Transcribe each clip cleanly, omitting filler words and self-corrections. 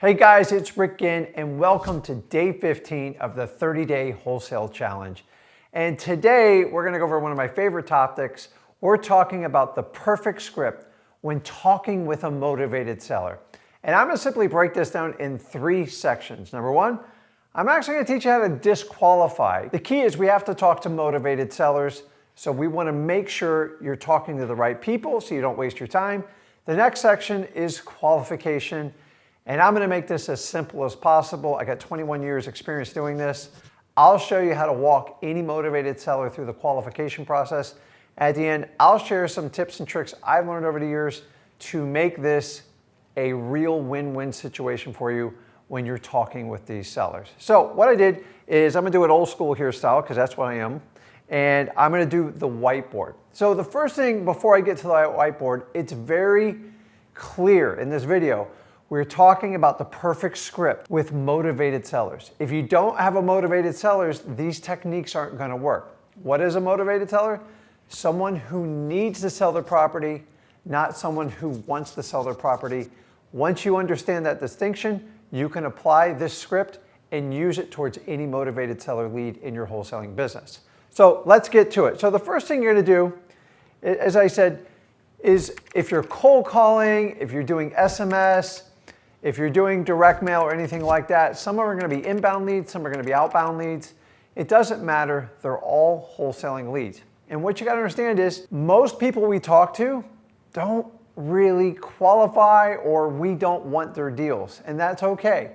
Hey guys, it's Rick Ginn and welcome to day 15 of the 30-day wholesale challenge. And today we're gonna go over one of my favorite topics. We're talking about the perfect script when talking with a motivated seller. And I'm gonna simply break this down in 3 sections. Number 1, I'm actually gonna teach you how to disqualify. The key is we have to talk to motivated sellers. So we wanna make sure you're talking to the right people so you don't waste your time. The next section is qualification. And I'm gonna make this as simple as possible. I got 21 years experience doing this. I'll show you how to walk any motivated seller through the qualification process. At the end, I'll share some tips and tricks I've learned over the years to make this a real win-win situation for you when you're talking with these sellers. So what I did is I'm gonna do it old school here style, because that's what I am. And I'm gonna do the whiteboard. So the first thing before I get to the whiteboard, it's very clear in this video. We're talking about the perfect script with motivated sellers. If you don't have a motivated sellers, these techniques aren't gonna work. What is a motivated seller? Someone who needs to sell their property, not someone who wants to sell their property. Once you understand that distinction, you can apply this script and use it towards any motivated seller lead in your wholesaling business. So let's get to it. So the first thing you're gonna do, as I said, is if you're cold calling, if you're doing SMS, if you're doing direct mail or anything like that, some are going to be inbound leads, some are going to be outbound leads. It doesn't matter. They're all wholesaling leads. And what you got to understand is most people we talk to don't really qualify, or we don't want their deals. And that's okay.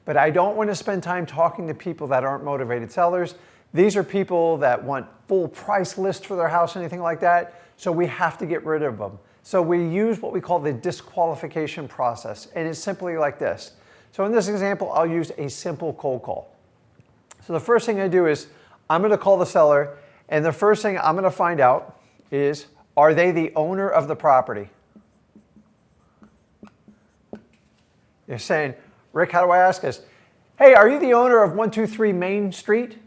But I don't want to spend time talking to people that aren't motivated sellers. These are people that want full price lists for their house, anything like that. So we have to get rid of them. So we use what we call the disqualification process, and it's simply like this. So in this example, I'll use a simple cold call. So the first thing I do is I'm going to call the seller, and the first thing I'm going to find out is, are they the owner of the property? You're saying, Rick, how do I ask this? Hey, are you the owner of 123 Main Street?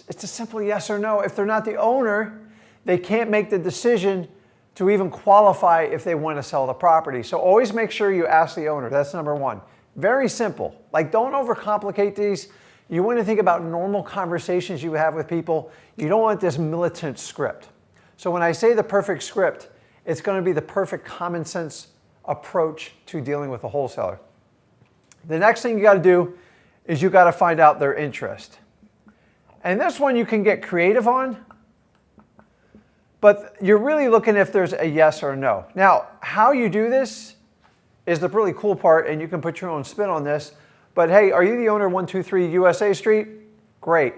It's a simple yes or no. If they're not the owner, they can't make the decision to even qualify if they want to sell the property. So always make sure you ask the owner. That's number 1. Very simple. Like, don't overcomplicate these. You want to think about normal conversations you have with people. You don't want this militant script. So when I say the perfect script, it's going to be the perfect common sense approach to dealing with a wholesaler. The next thing you got to do is you got to find out their interest. And this one you can get creative on, but you're really looking if there's a yes or a no. Now, how you do this is the really cool part, and you can put your own spin on this. But hey, are you the owner of 123 USA Street? Great.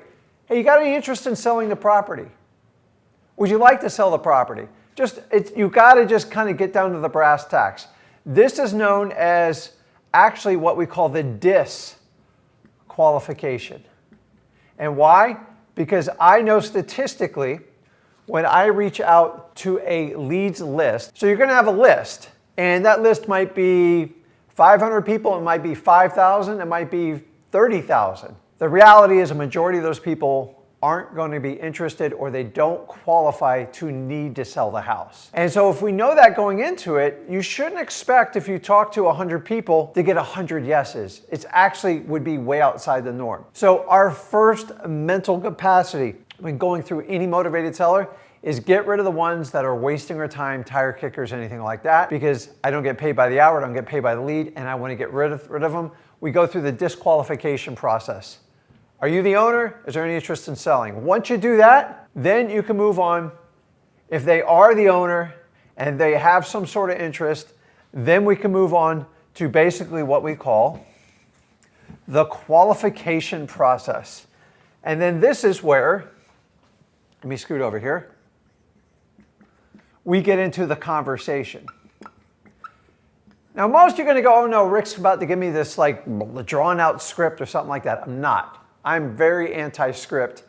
Hey, you got any interest in selling the property? Would you like to sell the property? You got to just kind of get down to the brass tacks. This is known as actually what we call the disqualification. And why? Because I know statistically, when I reach out to a leads list, so you're going to have a list, and that list might be 500 people, it might be 5,000, it might be 30,000. The reality is a majority of those people aren't going to be interested, or they don't qualify to need to sell the house. And so if we know that going into it, you shouldn't expect, if you talk to 100 people, to get 100 yeses. It's actually would be way outside the norm. So our first mental capacity when going through any motivated seller is get rid of the ones that are wasting our time, tire kickers, anything like that, because I don't get paid by the hour, I don't get paid by the lead, and I want to get rid of them. We go through the disqualification process. Are you the owner? Is there any interest in selling? Once you do that, then you can move on. If they are the owner and they have some sort of interest, then we can move on to basically what we call the qualification process. And then this is where, let me scoot over here, we get into the conversation. Now, most you're going to go, oh no, Rick's about to give me this like drawn out script or something like that. I'm not. I'm very anti-script.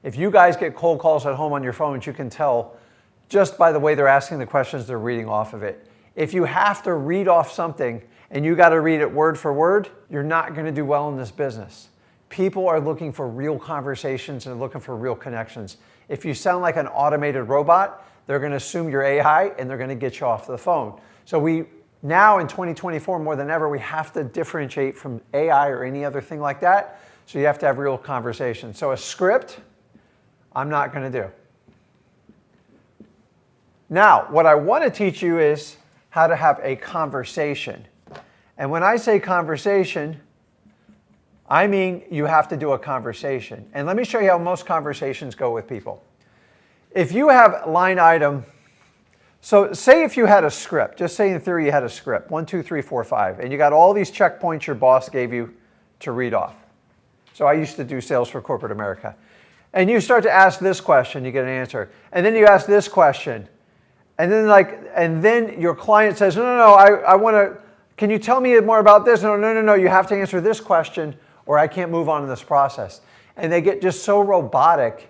If you guys get cold calls at home on your phones, you can tell just by the way they're asking the questions, they're reading off of it. If you have to read off something and you got to read it word for word, you're not going to do well in this business. People are looking for real conversations and looking for real connections. If you sound like an automated robot, they're going to assume you're AI and they're going to get you off the phone. So we Now in 2024, more than ever, we have to differentiate from AI or any other thing like that. So you have to have real conversation. So a script, I'm not going to do. Now, what I want to teach you is how to have a conversation. And when I say conversation, I mean you have to do a conversation. And let me show you how most conversations go with people. If you have line item, so say if you had a script, just say in theory you had a script, 1, 2, 3, 4, 5, and you got all these checkpoints your boss gave you to read off. So I used to do sales for corporate America. And you start to ask this question, you get an answer. And then you ask this question. And then your client says, no, I want to, can you tell me more about this? No, you have to answer this question or I can't move on in this process. And they get just so robotic,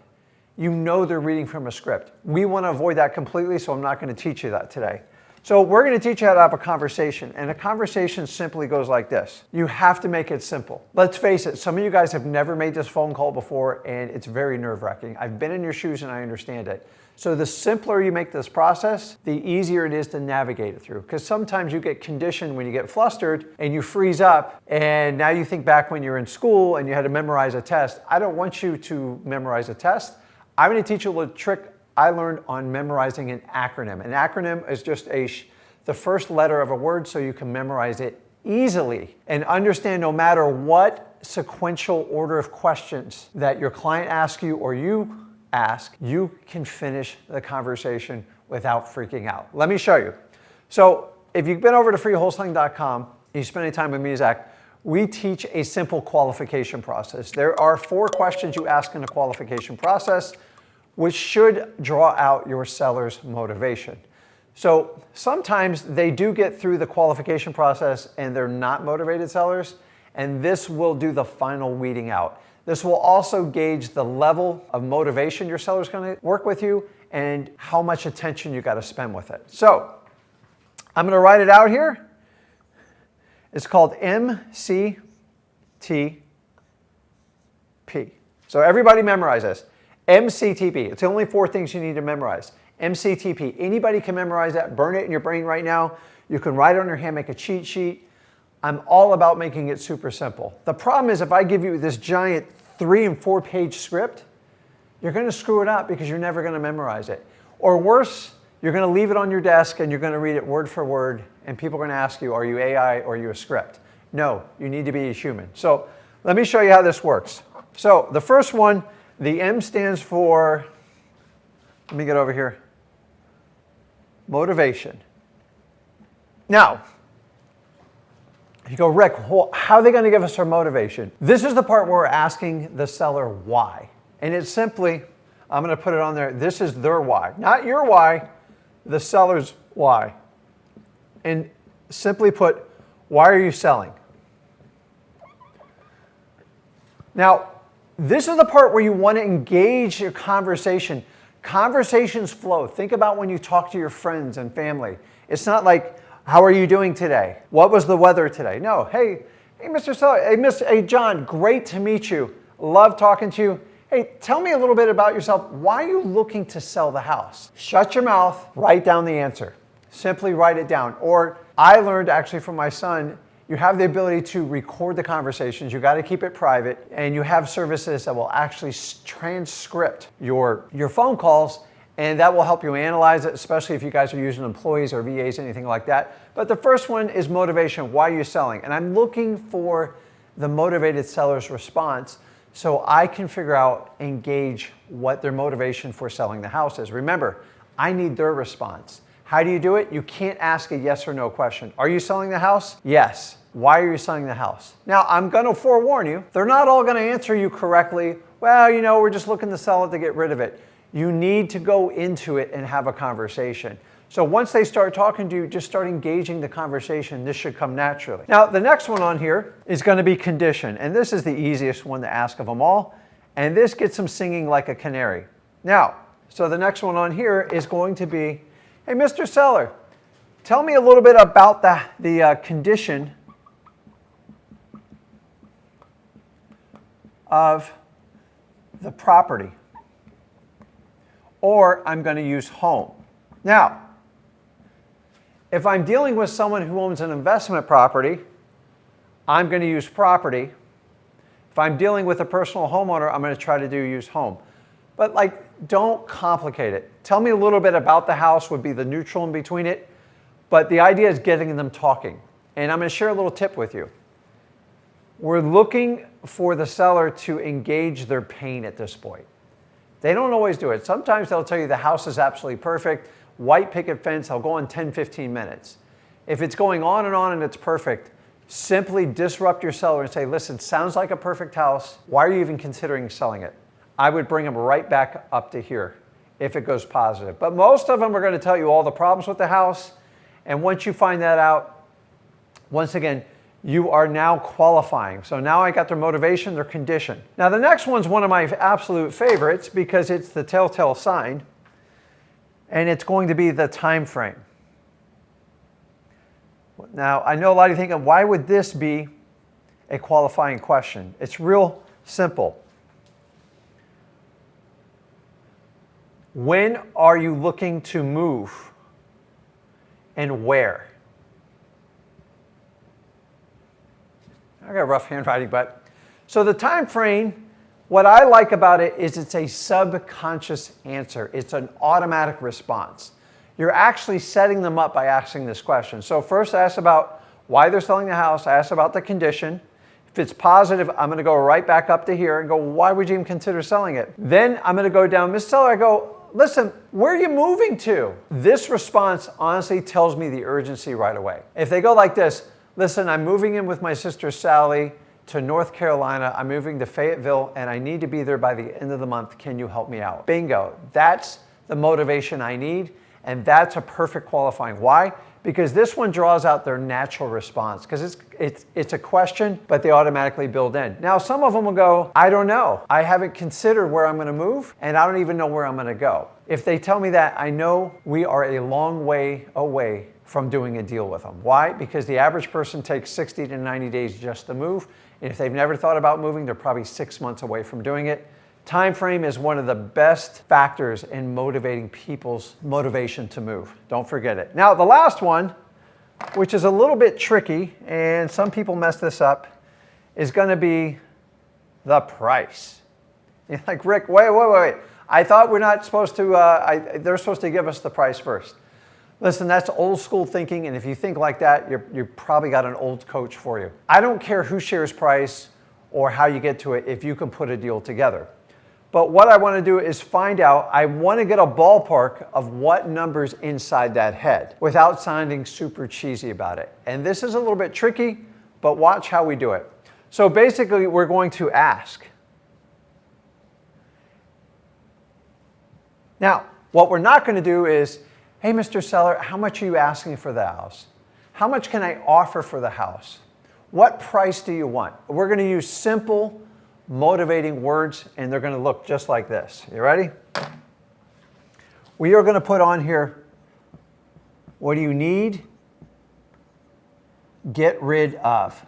you know they're reading from a script. We want to avoid that completely, so I'm not going to teach you that today. So we're going to teach you how to have a conversation, and a conversation simply goes like this. You have to make it simple. Let's face it, some of you guys have never made this phone call before, and it's very nerve-wracking. I've been in your shoes and I understand it. So the simpler you make this process, the easier it is to navigate it through. Because sometimes you get conditioned when you get flustered and you freeze up, and now you think back when you were in school and you had to memorize a test. I don't want you to memorize a test. I'm going to teach you a little trick I learned on memorizing an acronym. An acronym is just the first letter of a word so you can memorize it easily and understand no matter what sequential order of questions that your client asks you or you ask, you can finish the conversation without freaking out. Let me show you. So if you've been over to freewholesaling.com and you spend any time with me, Zach, we teach a simple qualification process. There are 4 questions you ask in a qualification process, which should draw out your seller's motivation. So sometimes they do get through the qualification process and they're not motivated sellers, and this will do the final weeding out. This will also gauge the level of motivation your seller's going to work with you and how much attention you got to spend with it. So I'm going to write it out here. It's called MCTP. So everybody memorize this. MCTP. It's the only 4 things you need to memorize. MCTP. Anybody can memorize that. Burn it in your brain right now. You can write it on your hand, make a cheat sheet. I'm all about making it super simple. The problem is if I give you this giant 3 and 4 page script, you're going to screw it up because you're never going to memorize it. Or worse, you're going to leave it on your desk and you're going to read it word for word, and people are going to ask you, are you AI or are you a script? No, you need to be a human. So let me show you how this works. So the first one, the M stands for, let me get over here, motivation. Now, you go, Rick, how are they going to give us our motivation? This is the part where we're asking the seller why. And it's simply, I'm going to put it on there, this is their why. Not your why, the seller's why. And simply put, why are you selling? Now, this is the part where you want to engage your conversation. Conversations flow. Think about when you talk to your friends and family. It's not like, how are you doing today? What was the weather today? No, hey Mr. Seller, hey John, great to meet you. Love talking to you. Hey, tell me a little bit about yourself. Why are you looking to sell the house? Shut your mouth, write down the answer. Simply write it down. Or I learned actually from my son, you have the ability to record the conversations. You got to keep it private, and you have services that will actually transcript your phone calls, and that will help you analyze it, especially if you guys are using employees or VAs, anything like that. But the first one is motivation. Why are you selling? And I'm looking for the motivated seller's response so I can figure out and gauge what their motivation for selling the house is. Remember, I need their response. How do you do it? You can't ask a yes or no question. Are you selling the house? Yes. Why are you selling the house? Now, I'm going to forewarn you, they're not all going to answer you correctly. Well, we're just looking to sell it to get rid of it. You need to go into it and have a conversation. So once they start talking to you, just start engaging the conversation. This should come naturally. Now, the next one on here is going to be condition. And this is the easiest one to ask of them all. And this gets them singing like a canary. Now, so the next one on here is going to be, hey, Mr. Seller, tell me a little bit about the condition of the property. Or I'm going to use home. Now, If I'm dealing with someone who owns an investment property, I'm going to use property. If I'm dealing with a personal homeowner, I'm going to try to use home. But don't complicate it. Tell me a little bit about the house would be the neutral in between it. But the idea is getting them talking. And I'm going to share a little tip with you. We're looking for the seller to engage their pain at this point. They don't always do it. Sometimes they'll tell you the house is absolutely perfect, white picket fence, I'll go in 10, 15 minutes. If it's going on and it's perfect, simply disrupt your seller and say, listen, sounds like a perfect house. Why are you even considering selling it? I would bring them right back up to here if it goes positive. But most of them are going to tell you all the problems with the house. And once you find that out, once again, you are now qualifying. So now I got their motivation, their condition. Now the next one's one of my absolute favorites because it's the telltale sign, and it's going to be the time frame. Now I know a lot of you thinking, why would this be a qualifying question? It's real simple. When are you looking to move and where? I got rough handwriting, but so the time frame, what I like about it is it's a subconscious answer. It's an automatic response. You're actually setting them up by asking this question. So first I ask about why they're selling the house. I ask about the condition. If it's positive, I'm going to go right back up to here and go, why would you even consider selling it? Then I'm going to go down, Miss Seller, I go, listen, where are you moving to? This response honestly tells me the urgency right away. If they go like this, listen, I'm moving in with my sister Sally to North Carolina. I'm moving to Fayetteville and I need to be there by the end of the month. Can you help me out? Bingo. That's the motivation I need. And that's a perfect qualifying. Why? Because this one draws out their natural response because it's a question, but they automatically build in. Now, some of them will go, I don't know. I haven't considered where I'm going to move and I don't even know where I'm going to go. If they tell me that, I know we are a long way away from doing a deal with them. Why? Because the average person takes 60 to 90 days just to move. And if they've never thought about moving, they're probably 6 months away from doing it. Time frame is one of the best factors in motivating people's motivation to move. Don't forget it. Now, the last one, which is a little bit tricky, and some people mess this up, is going to be the price. You're like, Rick, wait. I thought we're not supposed to, they're supposed to give us the price first. Listen, that's old school thinking, and if you think like that, you've probably got an old coach for you. I don't care who shares price or how you get to it if you can put a deal together. But what I want to do is find out, I want to get a ballpark of what number's inside that head without sounding super cheesy about it. And this is a little bit tricky, but watch how we do it. So basically, we're going to ask. Now, what we're not going to do is, hey, Mr. Seller, how much are you asking for the house? How much can I offer for the house? What price do you want? We're going to use simple, motivating words, and they're going to look just like this. You ready? We are going to put on here, what do you need? Get rid of.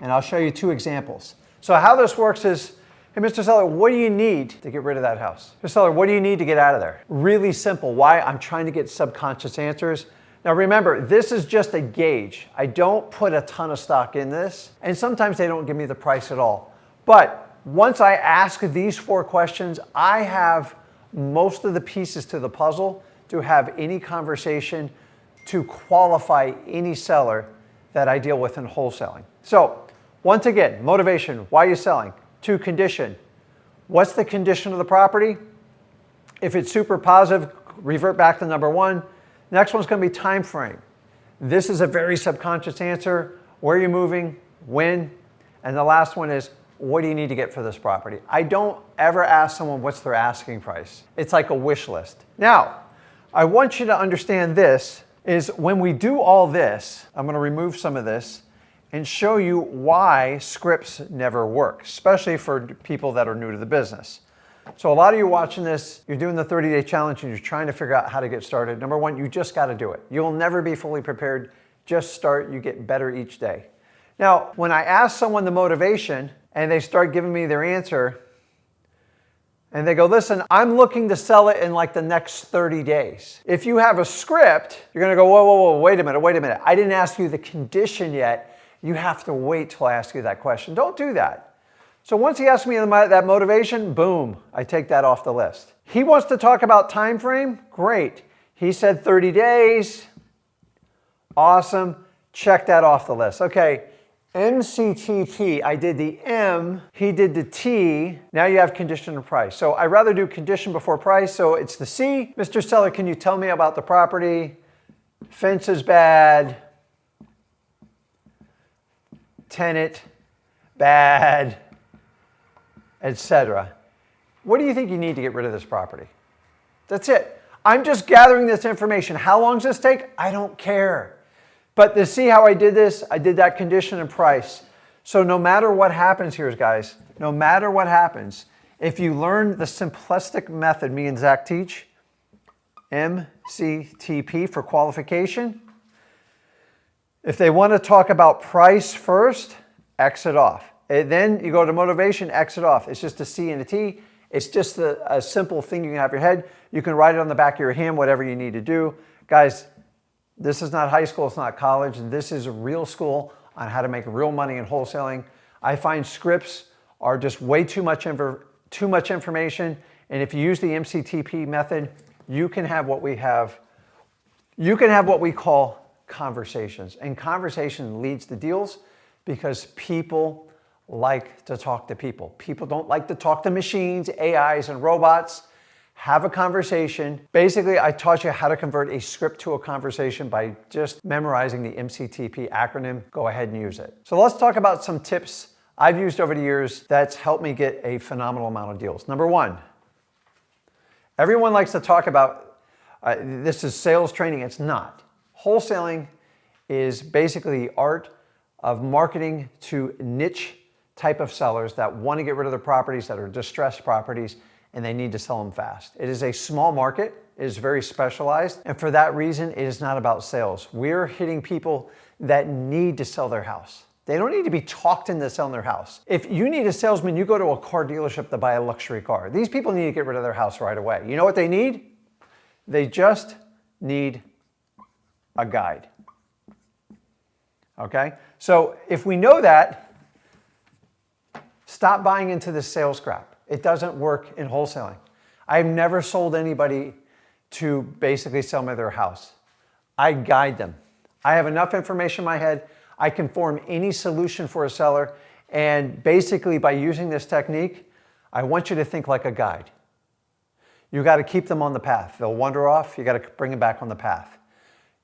And I'll show you two examples. So how this works is, hey, Mr. Seller, what do you need to get rid of that house? Mr. Seller, what do you need to get out of there? Really simple. Why? I'm trying to get subconscious answers. Now remember, this is just a gauge. I don't put a ton of stock in this, and sometimes they don't give me the price at all. But once I ask these 4 questions, I have most of the pieces to the puzzle to have any conversation to qualify any seller that I deal with in wholesaling. So once again, motivation, why are you selling? 2, condition. What's the condition of the property? If it's super positive, revert back to number 1. Next one's going to be time frame. This is a very subconscious answer. Where are you moving? When? And the last one is, what do you need to get for this property? I don't ever ask someone what's their asking price. It's like a wish list. Now, I want you to understand this is when we do all this, I'm going to remove some of this and show you why scripts never work, especially for people that are new to the business. So a lot of you watching this, you're doing the 30-day challenge and you're trying to figure out how to get started. Number 1, you just got to do it. You'll never be fully prepared. Just start. You get better each day. Now, when I ask someone the motivation and they start giving me their answer, And they go, listen, I'm looking to sell it in like the next 30 days. If you have a script, you're gonna go, whoa, whoa, whoa, wait a minute. I didn't ask you the condition yet. You have to wait till I ask you that question. Don't do that. So once he asks me that motivation, boom, I take that off the list. He wants to talk about time frame, great. He said 30 days, awesome, check that off the list. Okay, MCTP, I did the M, he did the T, now you have condition and price. So I'd rather do condition before price, so it's the C. Mr. Seller, can you tell me about the property? Fence is bad. Tenant, bad, etc. What do you think you need to get rid of this property? That's it. I'm just gathering this information. How long does this take? I don't care. But to see how I did this, I did that condition and price. So no matter what happens here, guys, no matter what happens, if you learn the simplistic method me and Zach teach, MCTP for qualification, if they want to talk about price first, exit off. And then you go to motivation, exit off. It's just a C and a T. It's just a simple thing you can have in your head. You can write it on the back of your hand, whatever you need to do. Guys, this is not high school, it's not college. This is a real school on how to make real money in wholesaling. I find scripts are just way too much information. And if you use the MCTP method, you can have what we have. You can have what we call conversations. And conversation leads to deals because people like to talk to people. People don't like to talk to machines, AIs, and robots. Have a conversation. Basically, I taught you how to convert a script to a conversation by just memorizing the MCTP acronym. Go ahead and use it. So let's talk about some tips I've used over the years that's helped me get a phenomenal amount of deals. Number one, everyone likes to talk about this is sales training. It's not. Wholesaling is basically the art of marketing to niche type of sellers that want to get rid of their properties, that are distressed properties, and they need to sell them fast. It is a small market, it is very specialized, and for that reason, it is not about sales. We're hitting people that need to sell their house. They don't need to be talked into selling their house. If you need a salesman, you go to a car dealership to buy a luxury car. These people need to get rid of their house right away. You know what they need? They just need a guide. Okay? So if we know that, stop buying into this sales crap. It doesn't work in wholesaling. I've never sold anybody to basically sell me their house. I guide them. I have enough information in my head. I can form any solution for a seller. And basically by using this technique, I want you to think like a guide. You got to keep them on the path. They'll wander off. You got to bring them back on the path.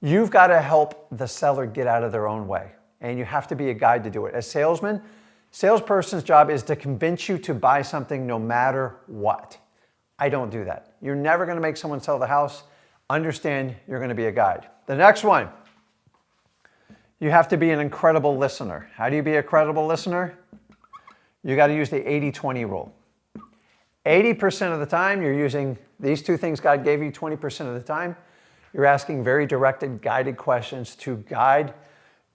You've got to help the seller get out of their own way. And you have to be a guide to do it. As salesmen, salesperson's job is to convince you to buy something no matter what. I don't do that. You're never going to make someone sell the house. Understand you're going to be a guide. The next one, you have to be an incredible listener. How do you be a credible listener? You got to use the 80-20 rule. 80% of the time, you're using these two things God gave you. 20% of the time, you're asking very directed, guided questions to guide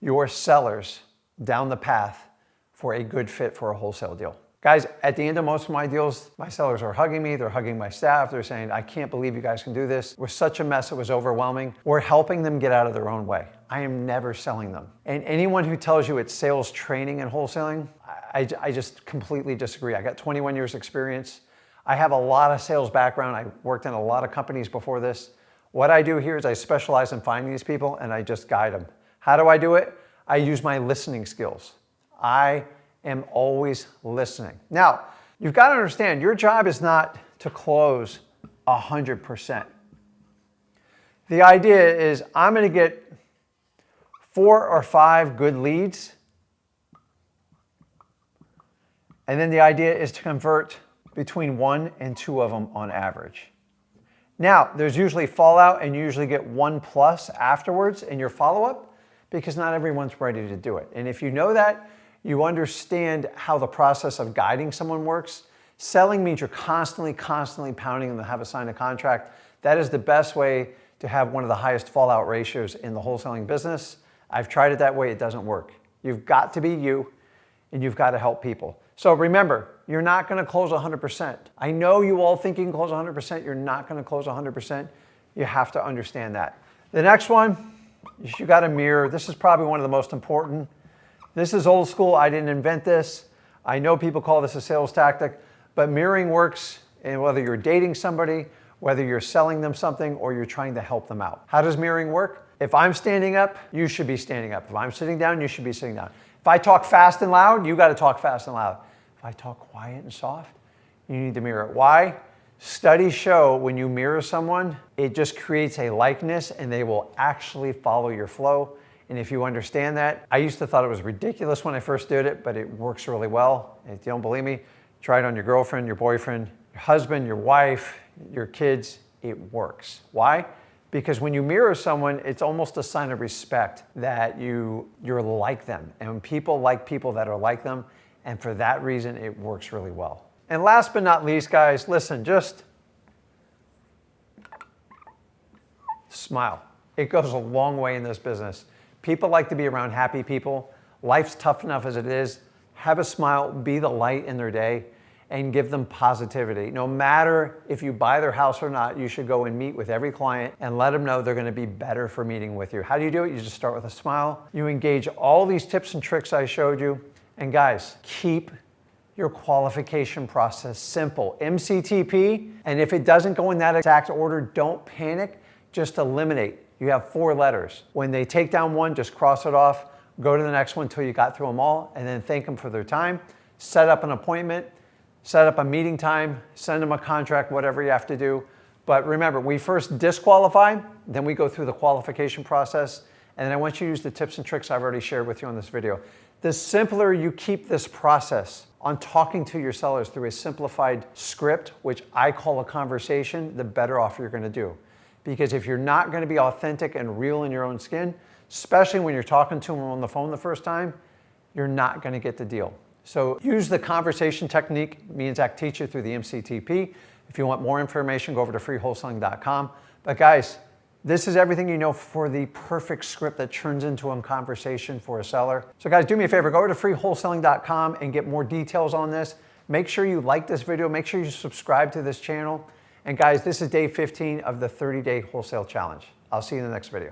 your sellers down the path for a good fit for a wholesale deal. Guys, at the end of most of my deals, my sellers are hugging me, they're hugging my staff, they're saying, I can't believe you guys can do this. We're such a mess, it was overwhelming. We're helping them get out of their own way. I am never selling them. And anyone who tells you it's sales training and wholesaling, I just completely disagree. I got 21 years experience. I have a lot of sales background. I worked in a lot of companies before this. What I do here is I specialize in finding these people and I just guide them. How do I do it? I use my listening skills. I am always listening. Now, you've got to understand, your job is not to close 100%. The idea is I'm going to get 4 or 5 good leads, and then the idea is to convert between 1 and 2 of them on average. Now, there's usually fallout and you usually get 1+ afterwards in your follow-up because not everyone's ready to do it. And if you know that, you understand how the process of guiding someone works. Selling means you're constantly pounding them to have a sign a contract. That is the best way to have one of the highest fallout ratios in the wholesaling business. I've tried it that way, it doesn't work. You've got to be you. and you've got to help people. So remember, you're not going to close 100%. I know you all think you can close 100%. You're not going to close 100%. You have to understand that. The next one, you got to mirror. This is probably one of the most important. This is old school. I didn't invent this. I know people call this a sales tactic, but mirroring works, and whether you're dating somebody, whether you're selling them something, or you're trying to help them out. How does mirroring work? If I'm standing up, you should be standing up. If I'm sitting down, you should be sitting down. If I talk fast and loud, you got to talk fast and loud. If I talk quiet and soft, you need to mirror it. Why? Studies show when you mirror someone, it just creates a likeness and they will actually follow your flow. And if you understand that, I used to thought it was ridiculous when I first did it, but it works really well. If you don't believe me, try it on your girlfriend, your boyfriend, your husband, your wife, your kids. It works. Why? Because when you mirror someone, it's almost a sign of respect that you're like them. And people like people that are like them. And for that reason, it works really well. And last but not least, guys, listen, just smile. It goes a long way in this business. People like to be around happy people. Life's tough enough as it is. Have a smile, be the light in their day, and give them positivity. No matter if you buy their house or not, you should go and meet with every client and let them know they're going to be better for meeting with you. How do you do it? You just start with a smile. You engage all these tips and tricks I showed you. And guys, keep your qualification process simple. MCTP, and if it doesn't go in that exact order, don't panic, just eliminate. You have 4 letters. When they take down one, just cross it off, go to the next one until you got through them all, and then thank them for their time. Set up an appointment, set up a meeting time, send them a contract, whatever you have to do. But remember, we first disqualify, then we go through the qualification process, and then I want you to use the tips and tricks I've already shared with you on this video. The simpler you keep this process on talking to your sellers through a simplified script, which I call a conversation, the better off you're going to do. Because if you're not going to be authentic and real in your own skin, especially when you're talking to them on the phone the first time, you're not going to get the deal. So use the conversation technique me and Zach teach you through the MCTP. If you want more information, go over to freewholesaling.com. But guys, this is everything you know for the perfect script that turns into a conversation for a seller. So guys, do me a favor, go over to freewholesaling.com and get more details on this. Make sure you like this video. Make sure you subscribe to this channel. And guys, this is day 15 of the 30-day wholesale challenge. I'll see you in the next video.